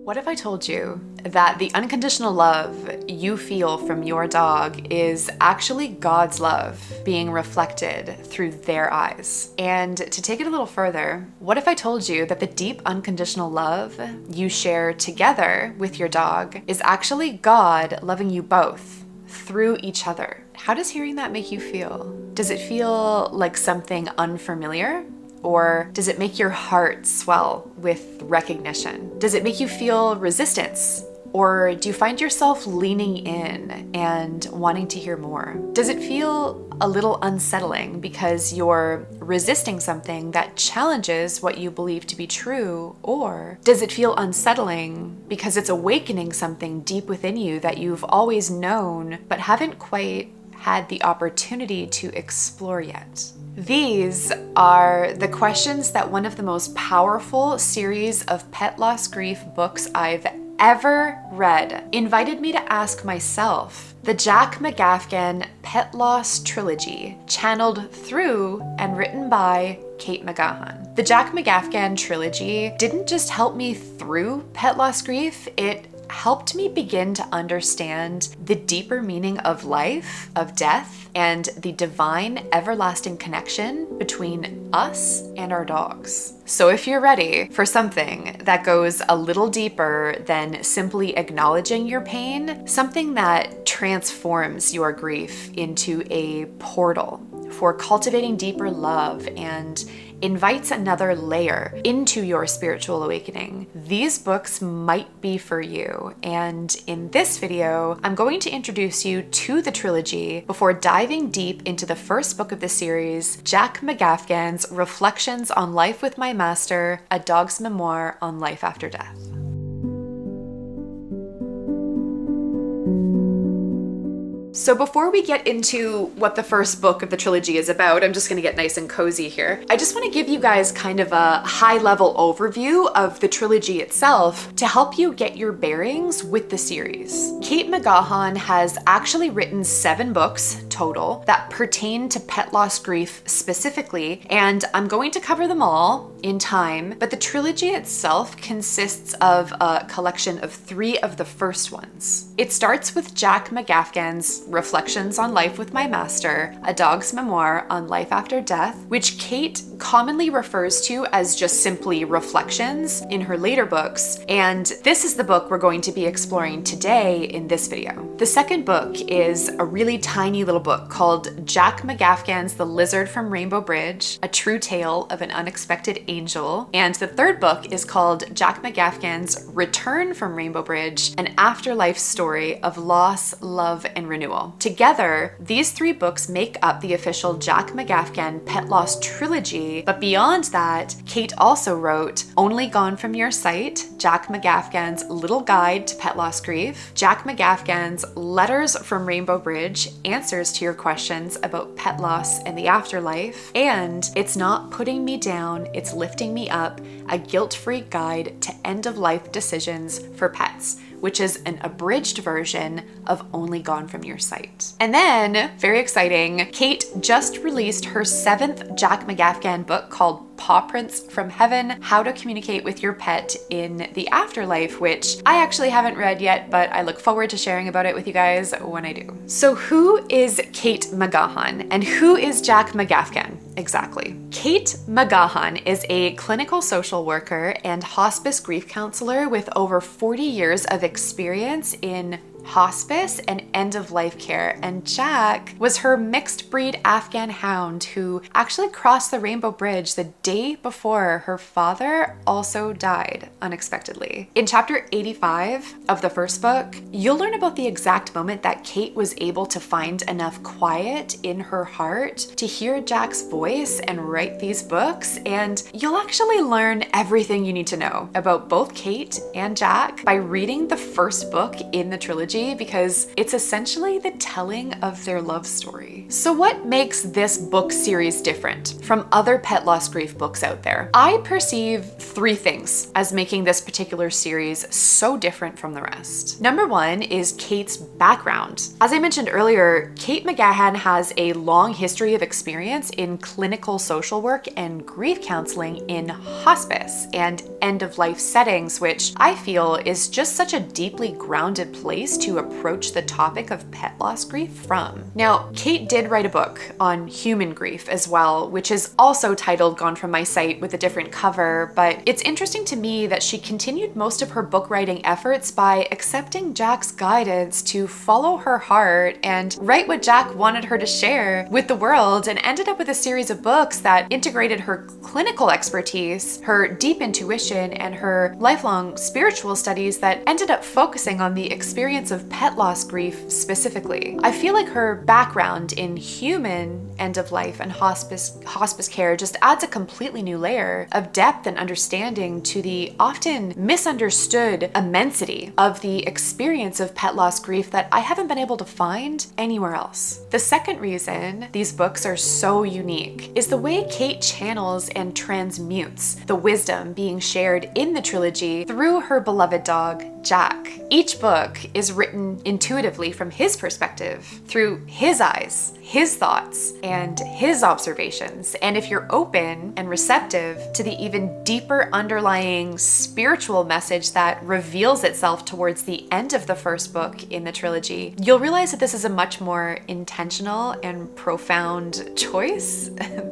What if I told you that the unconditional love you feel from your dog is actually God's love being reflected through their eyes? And to take it a little further, what if I told you that the deep unconditional love you share together with your dog is actually God loving you both through each other? How does hearing that make you feel? Does it feel like something unfamiliar? Or does it make your heart swell with recognition? Does it make you feel resistance? Or do you find yourself leaning in and wanting to hear more? Does it feel a little unsettling because you're resisting something that challenges what you believe to be true? Or does it feel unsettling because it's awakening something deep within you that you've always known but haven't quite had the opportunity to explore yet? These are the questions that one of the most powerful series of pet loss grief books I've ever read invited me to ask myself. The Jack McAfghan Pet Loss Trilogy, channeled through and written by Kate McGahan. The Jack McAfghan Trilogy didn't just help me through pet loss grief, it helped me begin to understand the deeper meaning of life, of death, and the divine everlasting connection between us and our dogs. So if you're ready for something that goes a little deeper than simply acknowledging your pain, something that transforms your grief into a portal for cultivating deeper love and invites another layer into your spiritual awakening, these books might be for you. And in this video, I'm going to introduce you to the trilogy before diving deep into the first book of the series, Jack McAfghan's Reflections on Life with My Master, a dog's memoir on life after death. So before we get into what the first book of the trilogy is about, I'm just going to get nice and cozy here. I just want to give you guys kind of a high-level overview of the trilogy itself to help you get your bearings with the series. Kate McGahan has actually written 7 books total that pertain to pet loss grief specifically, and I'm going to cover them all in time, but the trilogy itself consists of a collection of 3 of the first ones. It starts with Jack McAfghan's Reflections on Life with My Master, a dog's memoir on life after death, which Kate commonly refers to as just simply Reflections in her later books, and this is the book we're going to be exploring today in this video. The second book is a really tiny little book called Jack McAfghan's The Lizard from Rainbow Bridge, a true tale of an unexpected angel, and the third book is called Jack McAfghan's Return from Rainbow Bridge, an afterlife story of loss, love, and renewal. Together, these 3 books make up the official Jack McAfghan Pet Loss Trilogy, but beyond that, Kate also wrote Only Gone From Your Sight, Jack McAfghan's Little Guide to Pet Loss Grief, Jack McAfghan's Letters from Rainbow Bridge, Answers to Your Questions About Pet Loss and the Afterlife, and It's Not Putting Me Down, It's Lifting Me Up, a guilt-free guide to end-of-life decisions for pets, which is an abridged version of Only Gone From Your Sight. And then, very exciting, Kate just released her 7th Jack McAfghan book called Paw Prints from Heaven, How to Communicate with Your Pet in the Afterlife, which I actually haven't read yet, but I look forward to sharing about it with you guys when I do. So who is Kate McGahan and who is Jack McAfghan exactly? Kate McGahan is a clinical social worker and hospice grief counselor with over 40 years of experience in hospice and end-of-life care, and Jack was her mixed breed Afghan hound who actually crossed the Rainbow Bridge the day before her father also died unexpectedly. In chapter 85 of the first book, you'll learn about the exact moment that Kate was able to find enough quiet in her heart to hear Jack's voice and write these books, and you'll actually learn everything you need to know about both Kate and Jack by reading the first book in the trilogy trilogy because it's essentially the telling of their love story. So what makes this book series different from other pet loss grief books out there? I perceive three things as making this particular series so different from the rest. Number one is Kate's background. As I mentioned earlier, Kate McGahan has a long history of experience in clinical social work and grief counseling in hospice and end-of-life settings, which I feel is just such a deeply grounded place to approach the topic of pet loss grief from. Now, Kate did write a book on human grief as well, which is also titled Gone From My Sight with a different cover, but it's interesting to me that she continued most of her book writing efforts by accepting Jack's guidance to follow her heart and write what Jack wanted her to share with the world, and ended up with a series of books that integrated her clinical expertise, her deep intuition, and her lifelong spiritual studies that ended up focusing on the experience of pet loss grief specifically. I feel like her background in human end-of-life and hospice care just adds a completely new layer of depth and understanding to the often misunderstood immensity of the experience of pet loss grief that I haven't been able to find anywhere else. The second reason these books are so unique is the way Kate channels and transmutes the wisdom being shared in the trilogy through her beloved dog, Jack. Each book is written intuitively from his perspective, through his eyes, his thoughts, and his observations. And if you're open and receptive to the even deeper underlying spiritual message that reveals itself towards the end of the first book in the trilogy, you'll realize that this is a much more intentional and profound choice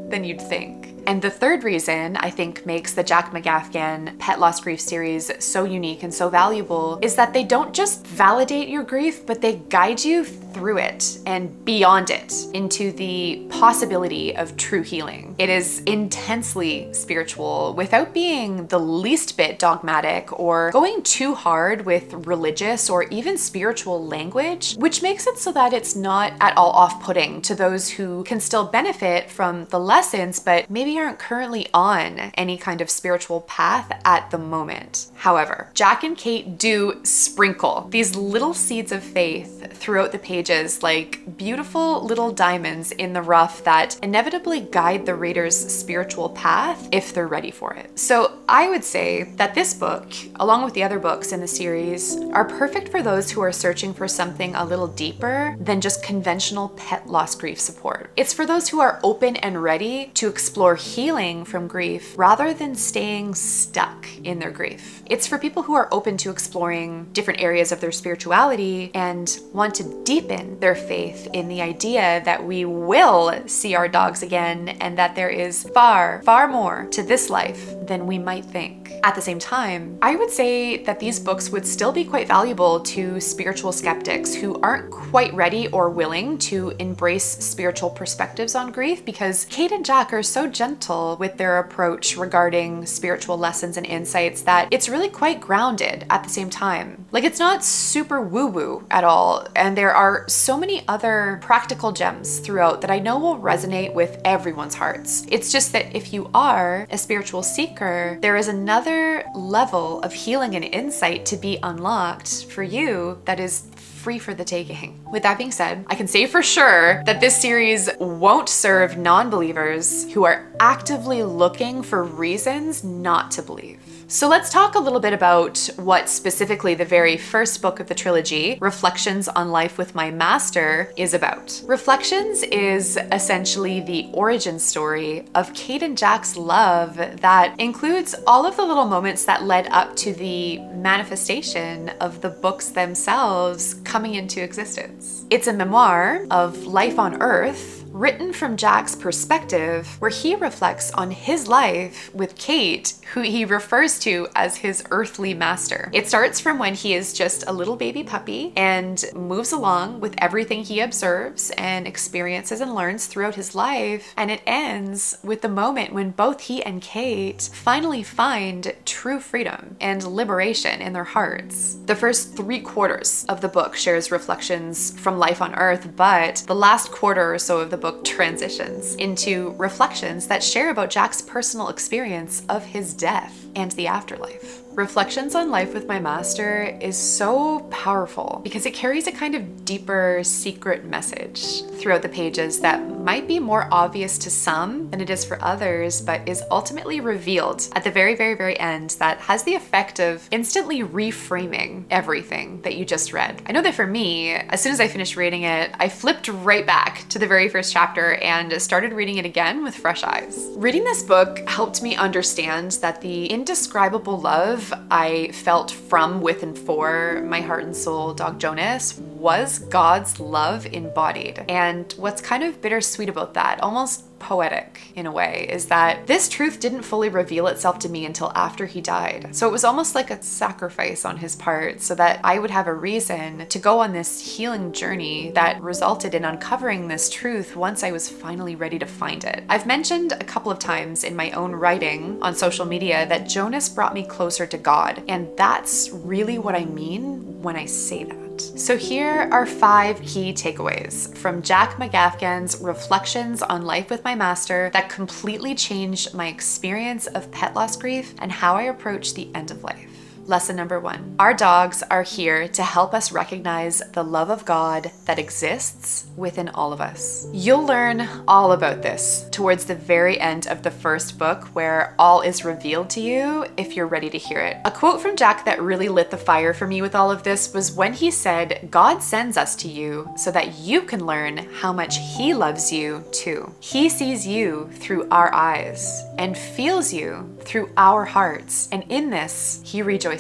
than you'd think. And the third reason I think makes the Jack McAfghan Pet Loss Grief series so unique and so valuable is that they don't just validate your grief, but they guide you through it and beyond it into the possibility of true healing. It is intensely spiritual without being the least bit dogmatic or going too hard with religious or even spiritual language, which makes it so that it's not at all off-putting to those who can still benefit from the lessons but maybe aren't currently on any kind of spiritual path at the moment. However, Jack and Kate do sprinkle these little seeds of faith throughout the pages like beautiful little diamonds in the rough that inevitably guide the reader's spiritual path if they're ready for it. So I would say that this book, along with the other books in the series, are perfect for those who are searching for something a little deeper than just conventional pet loss grief support. It's for those who are open and ready to explore healing from grief rather than staying stuck in their grief. It's for people who are open to exploring different areas of their spirituality and want to deepen their faith in the idea that we will see our dogs again and that there is far, far more to this life than we might think. At the same time, I would say that these books would still be quite valuable to spiritual skeptics who aren't quite ready or willing to embrace spiritual perspectives on grief, because Kate and Jack are so gentle with their approach regarding spiritual lessons and insights that it's really quite grounded at the same time. Like, it's not super woo-woo at all, and there are so many other practical gems throughout that I know will resonate with everyone's hearts. It's just that if you are a spiritual seeker, there is another level of healing and insight to be unlocked for you that is free for the taking. With that being said, I can say for sure that this series won't serve non-believers who are actively looking for reasons not to believe. So let's talk a little bit about what specifically the very first book of the trilogy, Reflections on Life with My Master, is about. Reflections is essentially the origin story of Kate and Jack's love that includes all of the little moments that led up to the manifestation of the books themselves coming into existence. It's a memoir of life on Earth, written from Jack's perspective, where he reflects on his life with Kate, who he refers to as his earthly master. It starts from when he is just a little baby puppy and moves along with everything he observes and experiences and learns throughout his life, and it ends with the moment when both he and Kate finally find true freedom and liberation in their hearts. The first 3/4 of the book shares reflections from life on Earth, but the last quarter or so of the book transitions into reflections that share about Jack's personal experience of his death. and the afterlife. Reflections on Life with My Master is so powerful because it carries a kind of deeper, secret message throughout the pages that might be more obvious to some than it is for others, but is ultimately revealed at the very, very, very end that has the effect of instantly reframing everything that you just read. I know that for me, as soon as I finished reading it, I flipped right back to the very first chapter and started reading it again with fresh eyes. Reading this book helped me understand that the indescribable love I felt from, with, and for my heart and soul dog Jonas was God's love embodied. And what's kind of bittersweet about that, almost poetic in a way, is that this truth didn't fully reveal itself to me until after he died. So it was almost like a sacrifice on his part so that I would have a reason to go on this healing journey that resulted in uncovering this truth once I was finally ready to find it. I've mentioned a couple of times in my own writing on social media that Jonas brought me closer to God, and that's really what I mean when I say that. So here are 5 key takeaways from Jack McAfghan's Reflections on Life with My Master that completely changed my experience of pet loss grief and how I approach the end of life. Lesson number 1. Our dogs are here to help us recognize the love of God that exists within all of us. You'll learn all about this towards the very end of the first book, where all is revealed to you if you're ready to hear it. A quote from Jack that really lit the fire for me with all of this was when he said, "God sends us to you so that you can learn how much He loves you too. He sees you through our eyes and feels you through our hearts, and in this He rejoices.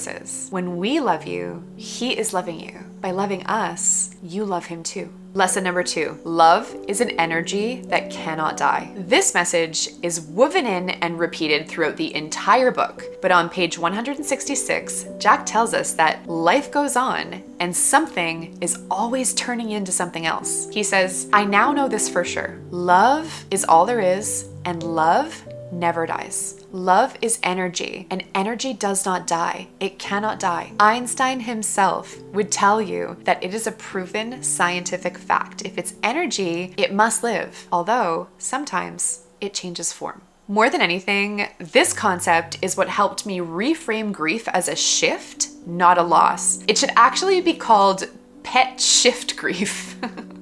When we love you, He is loving you. By loving us, you love Him too." Lesson number 2, love is an energy that cannot die. This message is woven in and repeated throughout the entire book, but on page 166, Jack tells us that life goes on and something is always turning into something else. He says, "I now know this for sure. Love is all there is, and love never dies. Love is energy, and energy does not die. It cannot die." Einstein himself would tell you that it is a proven scientific fact. If it's energy, it must live, although sometimes it changes form. More than anything, this concept is what helped me reframe grief as a shift, not a loss. It should actually be called pet shift grief.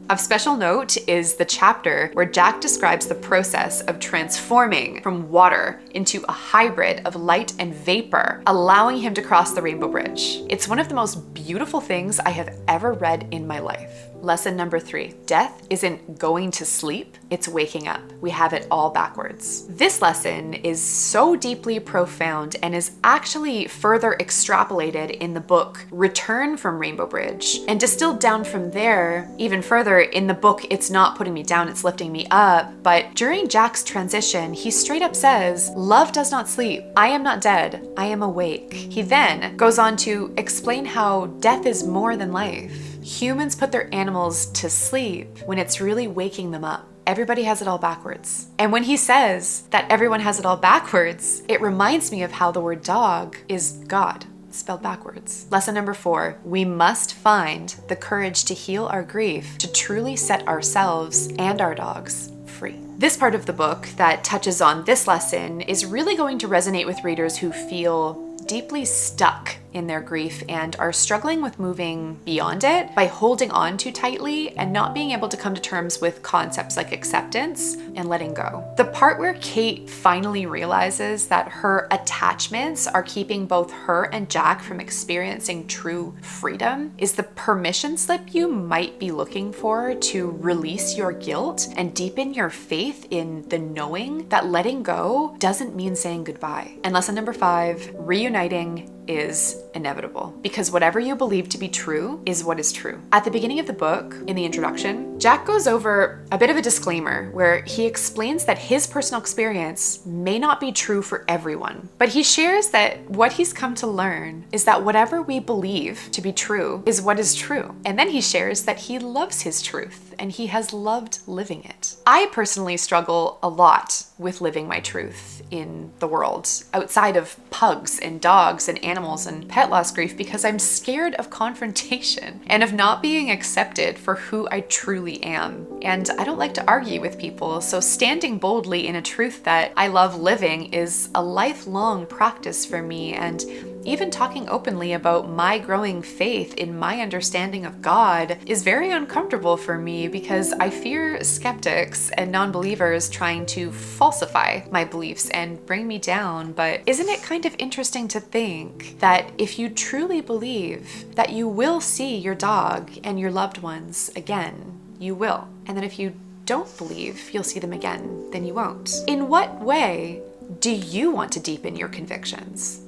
Of special note is the chapter where Jack describes the process of transforming from water into a hybrid of light and vapor, allowing him to cross the rainbow bridge. It's one of the most beautiful things I have ever read in my life. Lesson number 3, death isn't going to sleep, it's waking up. We have it all backwards. This lesson is so deeply profound and is actually further extrapolated in the book Return from Rainbow Bridge, and distilled down from there even further in the book It's Not Putting Me Down, It's Lifting Me Up. But during Jack's transition, he straight up says, "Love does not sleep. I am not dead. I am awake." He then goes on to explain how death is more than life. Humans put their animals to sleep when it's really waking them up. Everybody has it all backwards. And when he says that everyone has it all backwards, it reminds me of how the word dog is God, spelled backwards. Lesson number 4, we must find the courage to heal our grief, to truly set ourselves and our dogs free. This part of the book that touches on this lesson is really going to resonate with readers who feel deeply stuck in their grief and are struggling with moving beyond it by holding on too tightly and not being able to come to terms with concepts like acceptance and letting go. The part where Kate finally realizes that her attachments are keeping both her and Jack from experiencing true freedom is the permission slip you might be looking for to release your guilt and deepen your faith in the knowing that letting go doesn't mean saying goodbye. And lesson number 5, reuniting is inevitable, because whatever you believe to be true is what is true. At the beginning of the book, in the introduction, Jack goes over a bit of a disclaimer where he explains that his personal experience may not be true for everyone, but he shares that what he's come to learn is that whatever we believe to be true is what is true. And then he shares that he loves his truth and he has loved living it. I personally struggle a lot with living my truth in the world, outside of pugs and dogs and animals and pet loss grief because I'm scared of confrontation and of not being accepted for who I truly am. And I don't like to argue with people, so standing boldly in a truth that I love living is a lifelong practice for me, and even talking openly about my growing faith in my understanding of God is very uncomfortable for me because I fear skeptics and non-believers trying to falsify my beliefs and bring me down. But isn't it kind of interesting to think that if you truly believe that you will see your dog and your loved ones again, you will. And then if you don't believe you'll see them again, then you won't. In what way do you want to deepen your convictions?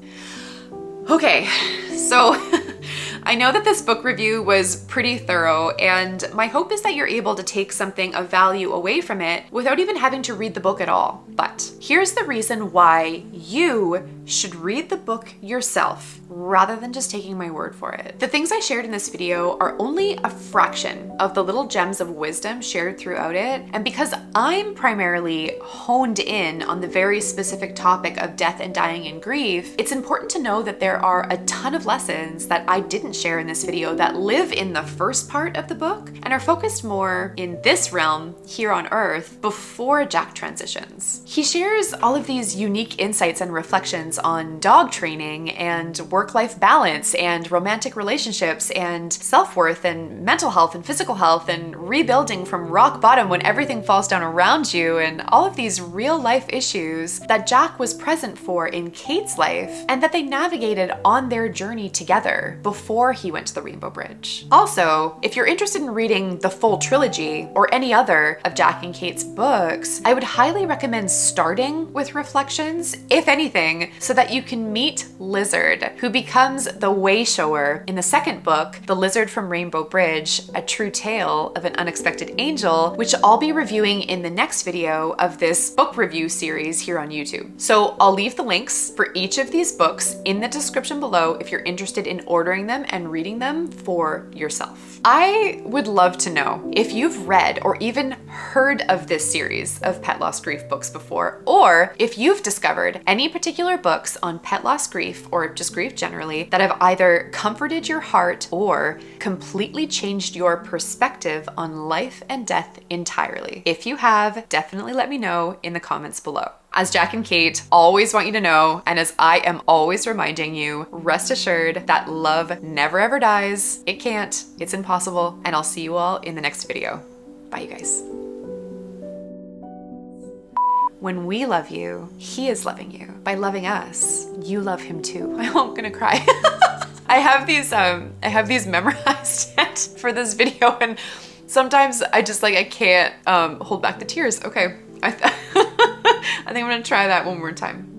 Okay, so I know that this book review was pretty thorough, and my hope is that you're able to take something of value away from it without even having to read the book at all. But here's the reason why you should read the book yourself rather than just taking my word for it. The things I shared in this video are only a fraction of the little gems of wisdom shared throughout it, and because I'm primarily honed in on the very specific topic of death and dying and grief, it's important to know that there are a ton of lessons that I didn't share in this video that live in the first part of the book and are focused more in this realm here on Earth before Jack transitions. He shares all of these unique insights and reflections on dog training and work-life balance and romantic relationships and self-worth and mental health and physical health and rebuilding from rock bottom when everything falls down around you, and all of these real-life issues that Jack was present for in Kate's life and that they navigated on their journey together before he went to the Rainbow Bridge. Also, if you're interested in reading the full trilogy or any other of Jack and Kate's books, I would highly recommend starting with Reflections, if anything, so that you can meet Lizard, who becomes the way shower in the second book, The Lizard from Rainbow Bridge, A True Tale of an Unexpected Angel, which I'll be reviewing in the next video of this book review series here on YouTube. So I'll leave the links for each of these books in the description below if you're interested in ordering them and reading them for yourself. I would love to know if you've read or even heard of this series of pet loss grief books before, or if you've discovered any particular books on pet loss grief or just grief generally that have either comforted your heart or completely changed your perspective on life and death entirely. If you have, definitely let me know in the comments below. As Jack and Kate always want you to know, and as I am always reminding you, rest assured that love never ever dies. It can't, it's impossible, and I'll see you all in the next video. Bye, you guys. When we love you, he is loving you. By loving us, you love him too. I'm gonna cry. I have these memorized yet for this video, and sometimes I just I can't hold back the tears. Okay, I think I'm gonna try that one more time.